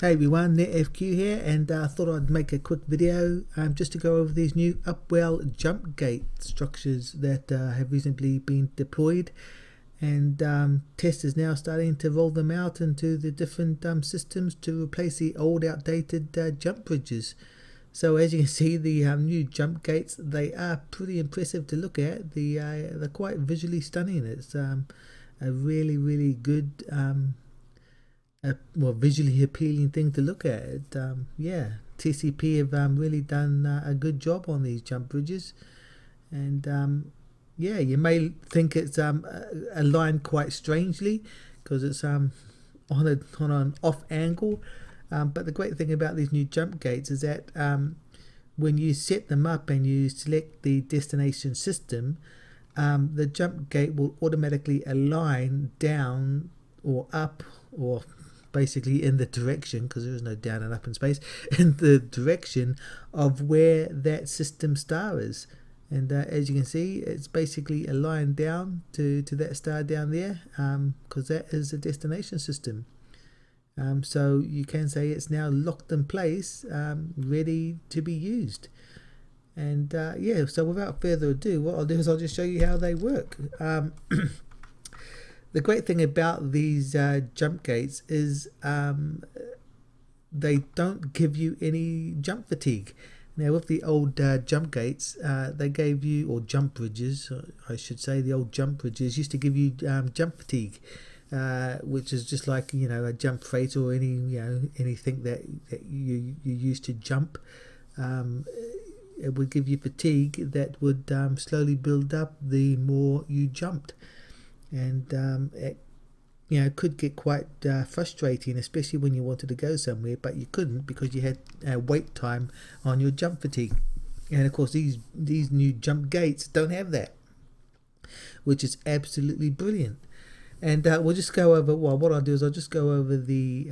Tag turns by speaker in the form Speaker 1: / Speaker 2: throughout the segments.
Speaker 1: Hey everyone, NETFQ here, and I thought I'd make a quick video just to go over these new Upwell Jump Gate structures that have recently been deployed, and testers now starting to roll them out into the different systems to replace the old outdated jump bridges. So as you can see, the new jump gates, they are pretty impressive to look at. They're quite visually stunning. It's a really good visually appealing thing to look at. Yeah, TCP have really done a good job on these jump bridges, and yeah, you may think it's aligned quite strangely because it's on an off angle, but the great thing about these new jump gates is that when you set them up and you select the destination system, the jump gate will automatically align down or up, or basically in the direction, because there is no down and up in space, in the direction of where that system star is. And as you can see, it's basically aligned down to that star down there, because that is the destination system. So you can say it's now locked in place, ready to be used. And yeah, so without further ado, what I'll do is I'll just show you how they work. The great thing about these jump gates is they don't give you any jump fatigue. Now with the old jump gates, they gave you, or jump bridges, I should say, the old jump bridges used to give you jump fatigue, which is just like, you know, a jump freight or anything that you used to jump. It would give you fatigue that would slowly build up the more you jumped. And it could get quite frustrating, especially when you wanted to go somewhere but you couldn't because you had wait time on your jump fatigue. And of course these new jump gates don't have that, which is absolutely brilliant. And we'll just go over, well, what I'll do is I'll just go over the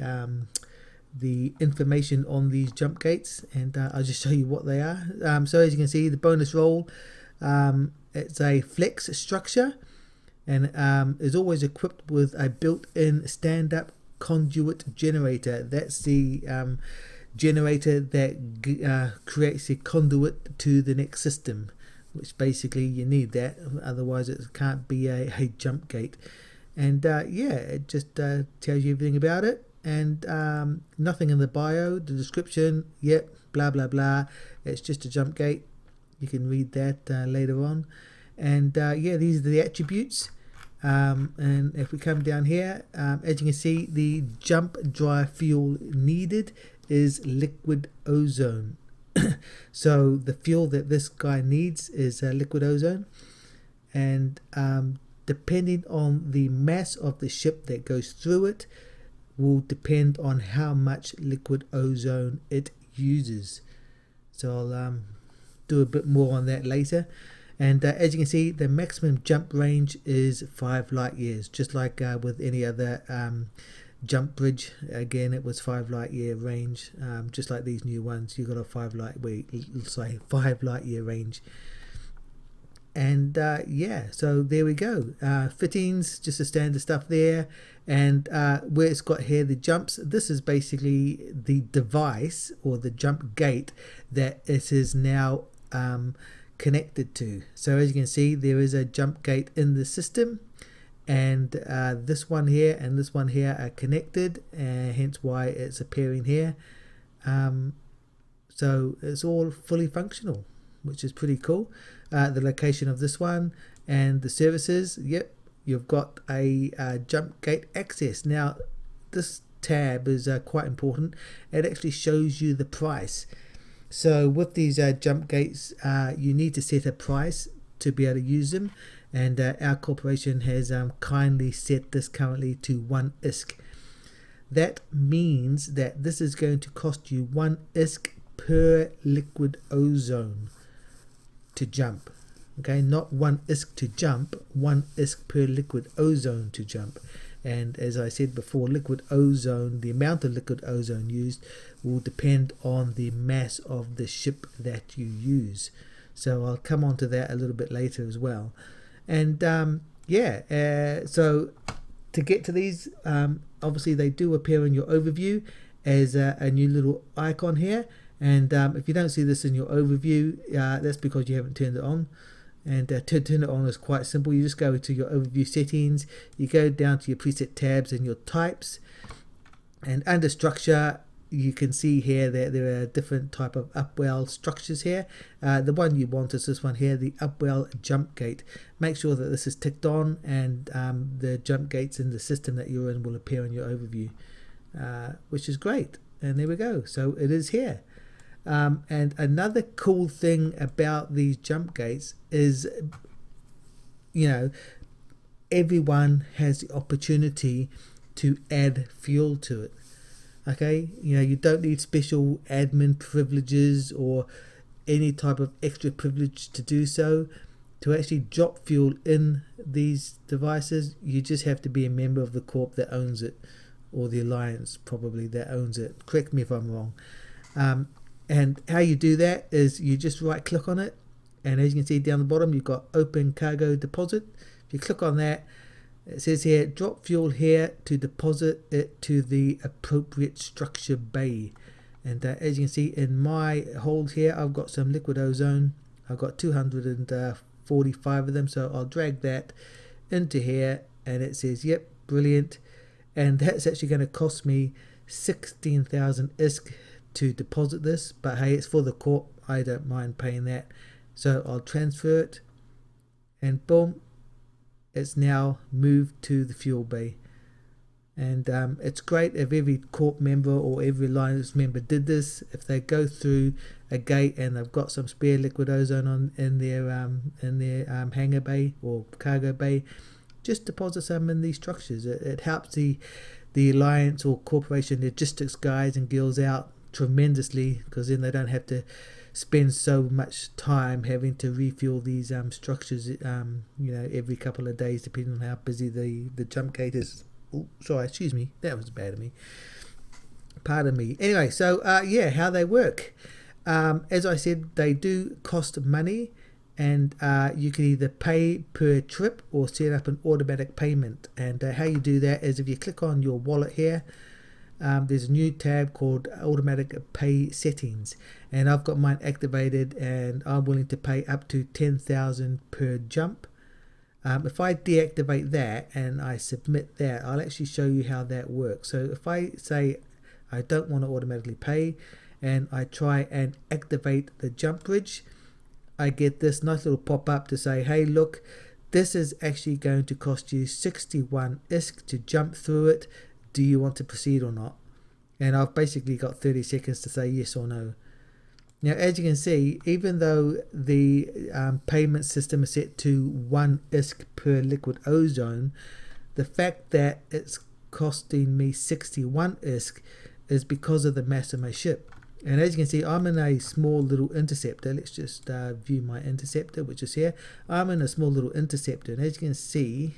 Speaker 1: information on these jump gates, and I'll just show you what they are. So as you can see, the bonus roll, it's a flex structure, and is always equipped with a built-in stand-up conduit generator. That's the generator that creates a conduit to the next system, which basically you need that, otherwise it can't be a jump gate. And yeah, it just tells you everything about it, and nothing in the bio, the description, yep, blah blah blah, it's just a jump gate. You can read that later on. And yeah, these are the attributes. And if we come down here, as you can see, the jump dry fuel needed is liquid ozone. So the fuel that this guy needs is liquid ozone, and depending on the mass of the ship that goes through it will depend on how much liquid ozone it uses. So I'll do a bit more on that later. And as you can see, the maximum jump range is 5 light years, just like with any other jump bridge. Again, it was 5 light year range, just like these new ones. You've got a 5 light year range. And yeah, so there we go. Fittings, just the standard stuff there. And where it's got here the jumps, this is basically the device or the jump gate that it is now connected to. So as you can see, there is a jump gate in the system, and this one here and this one here are connected, and hence why it's appearing here. So it's all fully functional, which is pretty cool. The location of this one and the services, yep, you've got a jump gate access. Now this tab is quite important. It actually shows you the price. So with these jump gates, you need to set a price to be able to use them, and our corporation has kindly set this currently to 1 ISK. That means that this is going to cost you 1 ISK per liquid ozone to jump. Okay, not 1 ISK to jump, 1 ISK per liquid ozone to jump. And as I said before, liquid ozone, the amount of liquid ozone used will depend on the mass of the ship that you use. So I'll come on to that a little bit later as well. And yeah, so to get to these, obviously they do appear in your overview, as a new little icon here. And if you don't see this in your overview, that's because you haven't turned it on. And to turn it on is quite simple. You just go to your overview settings, you go down to your preset tabs and your types, and under structure you can see here that there are different type of Upwell structures here. The one you want is this one here, the Upwell Jump Gate. Make sure that this is ticked on, and the jump gates in the system that you're in will appear in your overview, which is great. And there we go, so it is here. And another cool thing about these jump gates is, everyone has the opportunity to add fuel to it. Okay, you don't need special admin privileges or any type of extra privilege to do so. To actually drop fuel in these devices, you just have to be a member of the corp that owns it, or the alliance probably that owns it. Correct me if I'm wrong. And how you do that is you just right click on it, and as you can see down the bottom, you've got open cargo deposit. If you click on that, it says here, drop fuel here to deposit it to the appropriate structure bay. And as you can see in my hold here, I've got some liquid ozone. I've got 245 of them, so I'll drag that into here, and it says, yep, brilliant. And that's actually going to cost me 16,000 ISK to deposit this, but hey, it's for the corp, I don't mind paying that. So I'll transfer it, and boom, it's now moved to the fuel bay. And it's great if every corp member or every alliance member did this. If they go through a gate and they've got some spare liquid ozone in their hangar bay or cargo bay, just deposit some in these structures. It helps the alliance or corporation logistics guys and girls out tremendously, because then they don't have to spend so much time having to refuel these structures every couple of days, depending on how busy the jump gate is. Oh, sorry, excuse me, that was bad of me, pardon me. Anyway, so how they work, as I said, they do cost money, and you can either pay per trip or set up an automatic payment. And how you do that is if you click on your wallet here, there's a new tab called automatic pay settings, and I've got mine activated, and I'm willing to pay up to 10,000 per jump. If I deactivate that and I submit that, I'll actually show you how that works. So if I say I don't want to automatically pay, and I try and activate the jump bridge, I get this nice little pop-up to say, hey look, this is actually going to cost you 61 ISK to jump through it. Do you want to proceed or not? And I've basically got 30 seconds to say yes or no. Now, as you can see, even though the payment system is set to 1 ISK per liquid ozone, the fact that it's costing me 61 ISK is because of the mass of my ship. And as you can see, I'm in a small little interceptor. Let's just view my interceptor, which is here. I'm in a small little interceptor, and as you can see,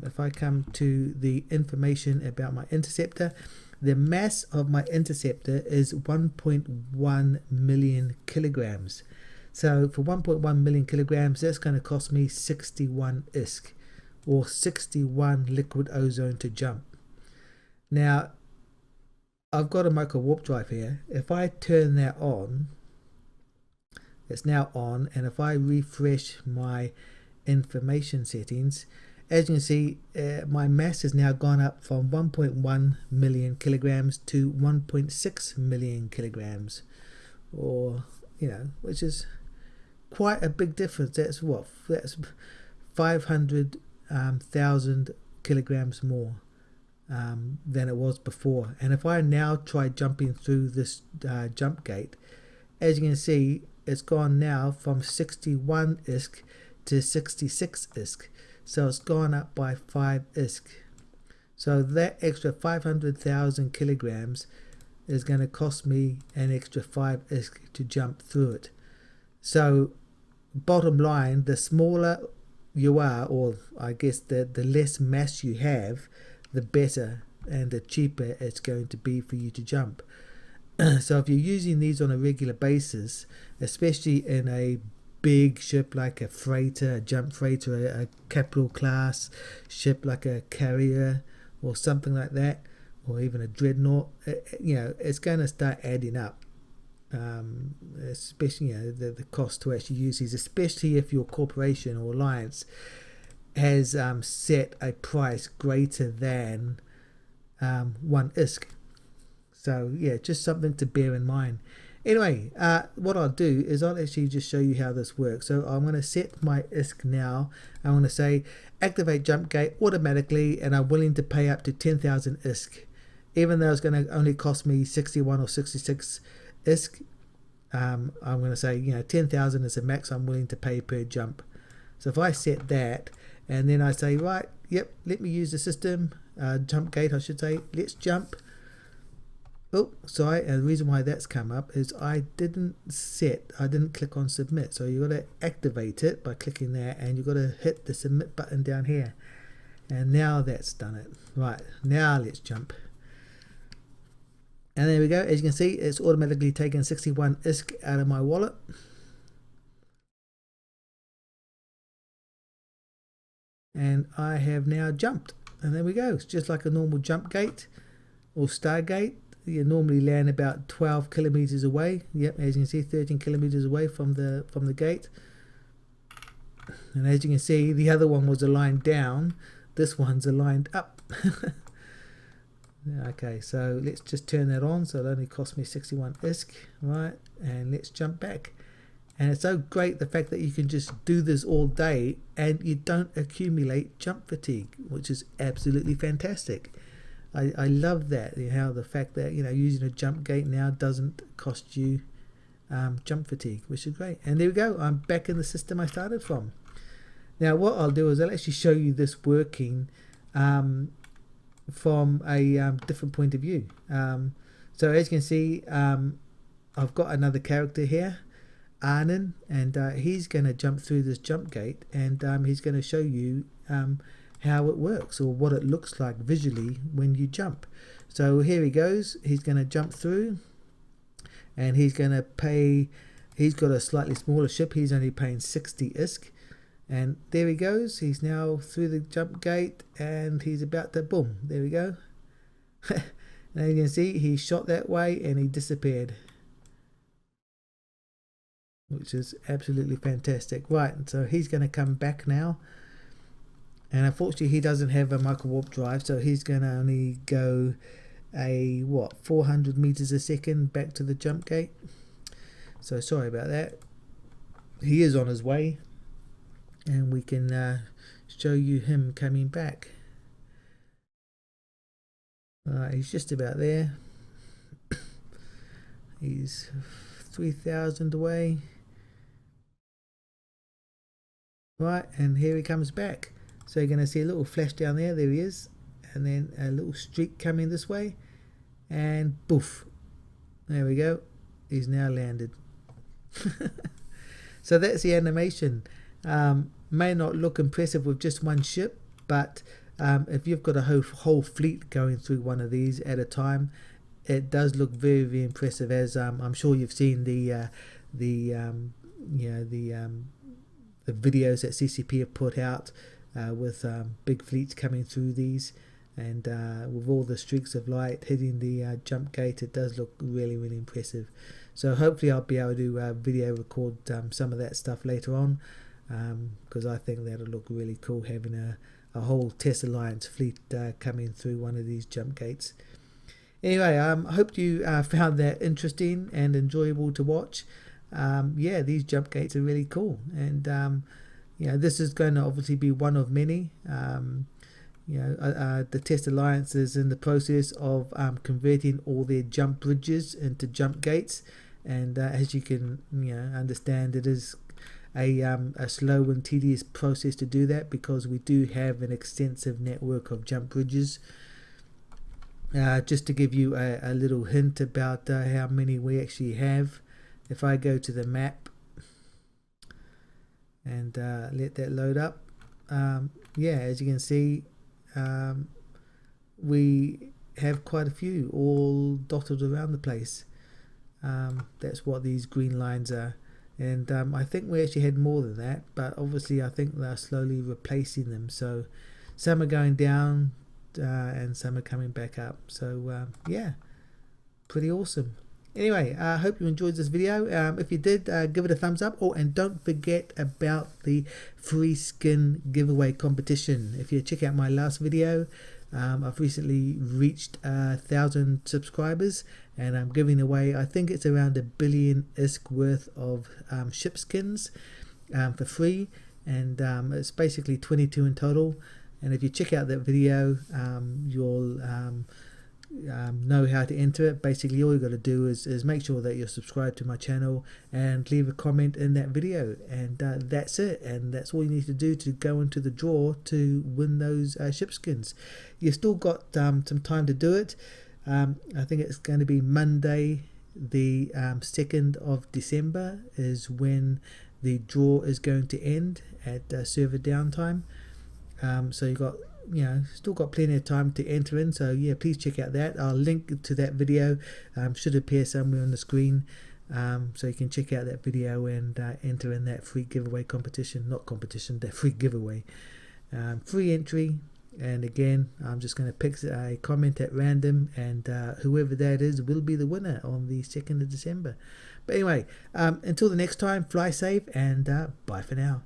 Speaker 1: if I come to the information about my interceptor, the mass of my interceptor is 1.1 million kilograms. So for 1.1 million kilograms, that's going to cost me 61 ISK, or 61 liquid ozone to jump. Now, I've got a micro warp drive here. If I turn that on, it's now on, and if I refresh my information settings, as you can see, my mass has now gone up from 1.1 million kilograms to 1.6 million kilograms, or which is quite a big difference. That's 500,000 kilograms more than it was before. And if I now try jumping through this jump gate, as you can see, it's gone now from 61 ISK to 66 ISK. So it's gone up by 5 ISK. So that extra 500,000 kilograms is going to cost me an extra 5 ISK to jump through it. So bottom line, the smaller you are, or I guess the less mass you have, the better and the cheaper it's going to be for you to jump. So if you're using these on a regular basis, especially in a big ship like a freighter, a jump freighter, a capital class ship like a carrier or something like that, or even a dreadnought, you know, it's going to start adding up. Especially, you know, the cost to actually use these, especially if your corporation or alliance has set a price greater than 1 ISK. So yeah, just something to bear in mind. Anyway, what I'll do is I'll actually just show you how this works. So I'm going to set my ISK now. I'm going to say activate jump gate automatically, and I'm willing to pay up to 10,000 ISK, even though it's going to only cost me 61 or 66 ISK. I'm going to say, you know, 10,000 is the max I'm willing to pay per jump. So if I set that, and then I say, right, yep, let me use the system, jump gate I should say, let's jump. Oh, sorry, and the reason why that's come up is I didn't click on submit. So you got to activate it by clicking there, and you've got to hit the submit button down here. And now that's done it. Right, now let's jump. And there we go. As you can see, it's automatically taken 61 ISK out of my wallet. And I have now jumped. And there we go. It's just like a normal jump gate or Stargate. You normally land about 12 kilometers away. Yep, as you can see, 13 kilometers away from the gate. And as you can see, the other one was aligned down. This one's aligned up. Okay, so let's just turn that on. So it only cost me 61 ISK, right? And let's jump back. And it's so great the fact that you can just do this all day and you don't accumulate jump fatigue, which is absolutely fantastic. I love that, how the fact that, you know, using a jump gate now doesn't cost you jump fatigue, which is great. And there we go, I'm back in the system I started from. Now what I'll do is I'll actually show you this working from a different point of view. So as you can see, I've got another character here, Arnon, and he's going to jump through this jump gate, and he's going to show you how it works, or what it looks like visually when you jump. So here he goes, he's going to jump through, and he's going to pay, he's got a slightly smaller ship, he's only paying 60 ISK, and there he goes, he's now through the jump gate, and he's about to, boom, there we go. Now you can see he shot that way and he disappeared, which is absolutely fantastic. Right, so he's going to come back now. And unfortunately he doesn't have a micro warp drive, so he's going to only go a 400 meters a second back to the jump gate. So sorry about that. He is on his way, and we can show you him coming back. He's just about there. He's 3,000 away. Right, and here he comes back. So you're going to see a little flash down there, there he is, and then a little streak coming this way, and poof, there we go, he's now landed. So that's the animation. May not look impressive with just one ship, but if you've got a whole fleet going through one of these at a time, it does look very, very impressive, as I'm sure you've seen the videos that CCP have put out with big fleets coming through these, and with all the streaks of light hitting the jump gate, it does look really, really impressive. So hopefully I'll be able to video record some of that stuff later on, because I think that'll look really cool, having a whole Test Alliance fleet coming through one of these jump gates. Anyway, I hope you found that interesting and enjoyable to watch. Yeah, these jump gates are really cool, and you know, this is going to obviously be one of many. The Test Alliance is in the process of converting all their jump bridges into jump gates, and as you can understand, it is a slow and tedious process to do that, because we do have an extensive network of jump bridges. Just to give you a little hint about how many we actually have, if I go to the map and let that load up, yeah, as you can see, we have quite a few all dotted around the place. That's what these green lines are, and I think we actually had more than that, but obviously I think they're slowly replacing them. So some are going down, and some are coming back up. So yeah, pretty awesome. Anyway, I hope you enjoyed this video. If you did, give it a thumbs up. Oh, and don't forget about the free skin giveaway competition. If you check out my last video, I've recently reached 1,000 subscribers, and I'm giving away, I think it's around 1 billion ISK worth of ship skins for free, and it's basically 22 in total. And if you check out that video, you'll know how to enter it. Basically, all you got to do is make sure that you're subscribed to my channel and leave a comment in that video, and that's it. And that's all you need to do to go into the draw to win those ship skins. You've still got some time to do it. I think it's going to be Monday the 2nd of December is when the draw is going to end at server downtime. So you got, still got plenty of time to enter in. So yeah, please check out that. I'll link to that video, should appear somewhere on the screen, so you can check out that video and enter in that free giveaway competition. Not competition, that free giveaway. Free entry. And again, I'm just going to pick a comment at random, and whoever that is will be the winner on the 2nd of December. But anyway, until the next time, fly safe, and bye for now.